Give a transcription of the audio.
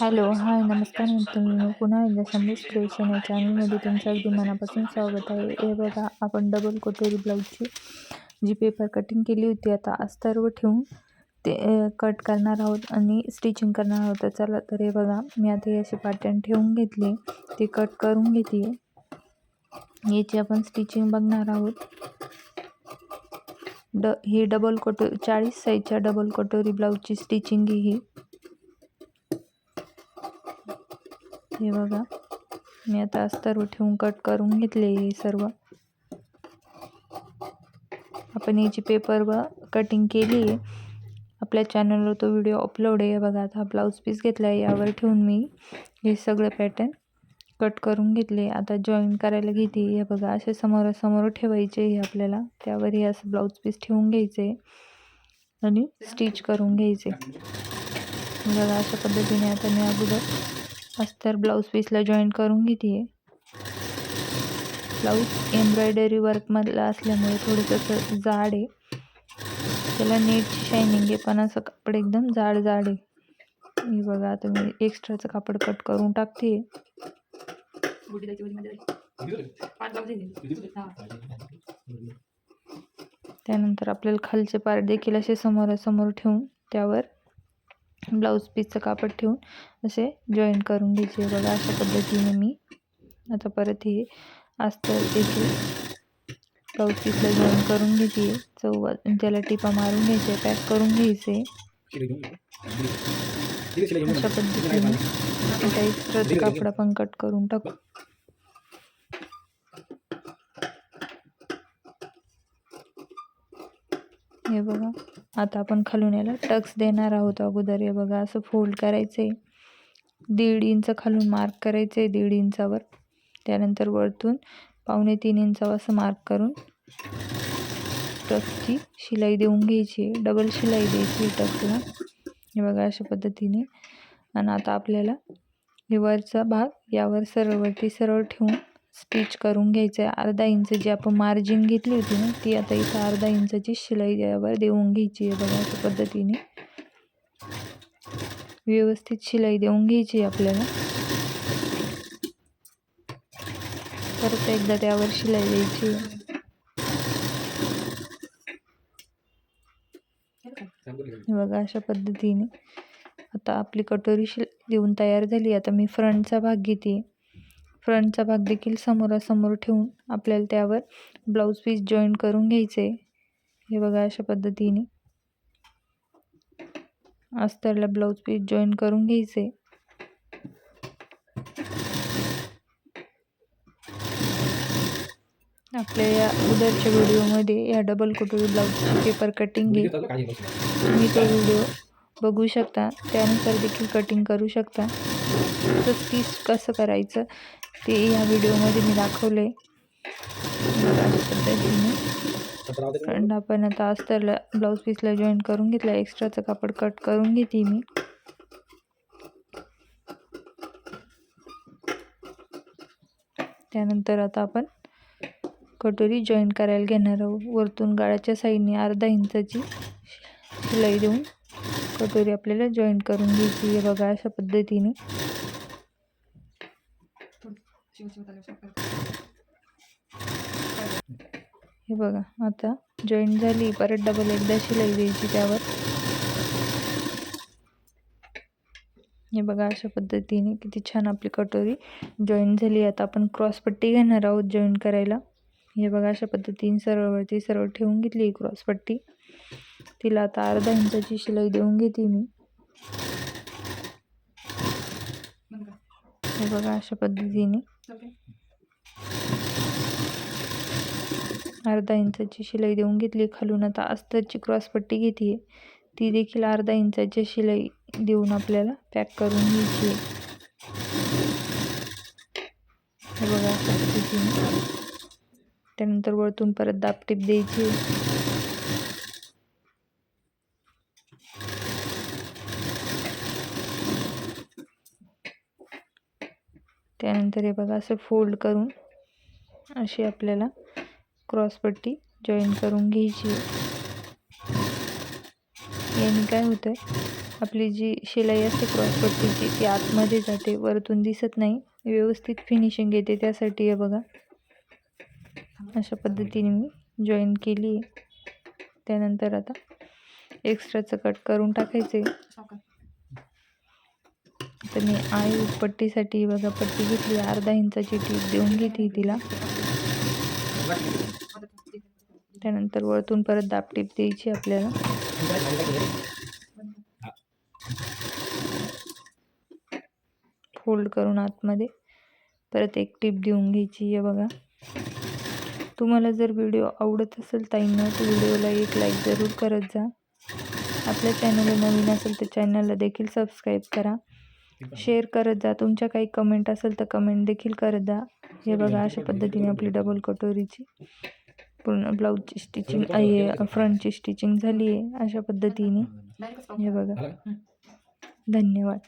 Hello, हाय, नमस्कार मित्रांनो. पुन्हा एकदा संदेश क्रिएशन या चॅनलमध्ये तुमचं अगदी मनापासून स्वागत आहे. हे बघा, आपण डबल कटोरी ब्लाऊजची जी पेपर कटिंग केली होती, आता अस्तरवर ठेवून ते कट करणार आहोत आणि स्टिचिंग करणार आहोत. चला तर हे बघा, मी आता हे असे पॅटर्न ठेवून घेतले, ते कट करून घेते. याची आपण स्टिचिंग बघणार आहोत. ही डबल कटोरी 40 साईजच्या डबल कटोरी ब्लाऊजची स्टिचिंग ही. हे बघा, मी आता अस्तरवर ठेवून कट करून घेतले हे सर्व. आपण याची पेपरवर कटिंग केली आहे. आपल्या चॅनलवर तो व्हिडिओ अपलोड आहे. बघा, आता हा ब्लाऊज पीस घेतला आहे, यावर ठेवून मी हे सगळे पॅटर्न कट करून घेतले. आता जॉईन करायला घेते. हे बघा, असे समोरासमोर ठेवायचे हे आपल्याला. त्यावर हे असं ब्लाऊज पीस ठेवून घ्यायचे आणि स्टिच करून घ्यायचे. बघा, अशा पद्धतीने आता मी अगोदर अस्तर ब्लाऊज पीसला जॉईन करून घेते. ब्लाऊज एम्ब्रॉयडरी वर्कमधला असल्यामुळे थोडंसं जाड आहे, त्याला नेटची शायनिंग आहे, पण असं कापड एकदम जाड आहे. हे बघा, आता मी एक्स्ट्राचं कापड कट करून टाकते. त्यानंतर आपल्याला खालचे पार्ट देखील असे समोरासमोर ठेवून त्यावर ब्लाऊज पीसचं कापड ठेवून असे जॉईन करून घ्यायचे. बघा, अशा पद्धतीने मी आता परत हे अस्तर देखील ब्लाऊज पीसला जॉईन करून घेते. त्याला टिपा मारून घ्यायचे, पॅक करून घ्यायचे. अशा पद्धतीने आता एक्स्ट्राचं कापड आपण कट करून टाकू. हे बघा, आता आपण खालून याला टक्स देणार आहोत. अगोदर हे बघा, असं फोल्ड करायचे, 1.5 इंच खालून मार्क करायचे 1.5 इंचावर. त्यानंतर वरतून 2.25 इंचावर असं मार्क करून टक्सची शिलाई देऊन घ्यायची. डबल शिलाई द्यायची टक्सला. हे बघा, अशा पद्धतीने. आणि आता आपल्याला हे वरचा भाग यावर वरती सरळ ठेवून स्टिच करून घ्यायचं आहे. 1/2 इंच जी आपण मार्जिन घेतली होती ना, ती आता इथं 1/2 इंचाची शिलाई यावर देऊन घ्यायची आहे. बघा, अशा पद्धतीने व्यवस्थित शिलाई देऊन घ्यायची आपल्याला. परत एकदा त्यावर शिलाई द्यायची. बघा, अशा पद्धतीने आता आपली कटोरी देऊन तयार झाली. आता मी फ्रंटचा भाग घेते. फ्रंटचा भाग देखील समोरासमोर ठेवून आपल्याला त्यावर ब्लाऊज पीस जॉईन करून घ्यायचे. हे बघा, अशा पद्धतीने अस्तरला ब्लाऊज पीस जॉईन करून घ्यायचे. आपल्या या अगोदरच्या व्हिडिओमध्ये या डबल कटोरी ब्लाऊजची पेपर कटिंग आहे, तुम्ही तो व्हिडिओ बघू शकता. त्यानुसार देखील कटिंग करू शकता. तर पीस कसं करायचं ते या व्हिडिओमध्ये मी दाखवले. अशा पद्धतीने आपण आता अस्तरला ब्लाऊज पीसला जॉईन करून घेतला. एक्स्ट्राचं कापड कट करून घेते मी. त्यानंतर आता आपण कटोरी जॉईन करायला घेणार आहोत. वरतून गाळ्याच्या साईडने 1/2 इंचाची शिलाई देऊन कटोरी आपल्याला जॉईन करून घ्यायची. हे बघा, अशा पद्धतीने. हे बघा, आता जॉईन झाली. परत डबल एकदा शिलाई द्यायची त्यावर. हे बघा, अशा पद्धतीने किती छान आपली कटोरी जॉईन झाली. आता आपण क्रॉसपट्टी घेणार आहोत जॉईन करायला. हे बघा, अशा पद्धतीने सरळवरती सरळ ठेवून घेतली क्रॉसपट्टी. तिला आता 1/2 इंचाची शिलाई देऊन घेते मी. हे बघा, अशा पद्धतीने 1/2 इंचाची शिलाई देऊन घेतली. खालून आता अस्तरची क्रॉसपट्टी घेते, ती देखील 1/2 इंचाची शिलाई देऊन आपल्याला पॅक करून घ्यायची. हे बघा, अशा पद्धतीने. त्यानंतर वरतून परत दाबटीप द्यायची. त्यानंतर हे बघा, असं फोल्ड करून अशी आपल्याला क्रॉसपट्टी जॉईन करून घ्यायची. याने काय होतं, आपली जी शिलाई असते क्रॉसपट्टीची ती आतमध्ये जाते, वरतून दिसत नाही, व्यवस्थित फिनिशिंग येते. त्यासाठी आहे बघा, अशा पद्धतीने मी जॉईन केली आहे. त्यानंतर आता एक्स्ट्राचं कट करून टाकायचे. तर मी आई पट्टीसाठी बघा पट्टी घेतली, अर्धा इंचाची टीप देऊन घेतली तिला. त्यानंतर वरतून परत दाबटीप द्यायची आपल्याला. फोल्ड करून आतमध्ये परत एक टीप देऊन घ्यायची आहे बघा. तुम्हाला जर व्हिडिओ आवडत असेल ताईंना तर व्हिडिओला एक लाईक जरूर करत जा. आपल्या चॅनलला नवीन असेल तर चॅनलला देखील सबस्क्राईब करा, शेअर करत जा. तुमच्या काही कमेंट असेल तर कमेंट देखील करत जा. हे बघा, अशा पद्धतीने आपली डबल कटोरीची पूर्ण ब्लाऊजची स्टिचिंग आहे, फ्रंटची स्टिचिंग झाली आहे अशा पद्धतीने. हे बघा, धन्यवाद.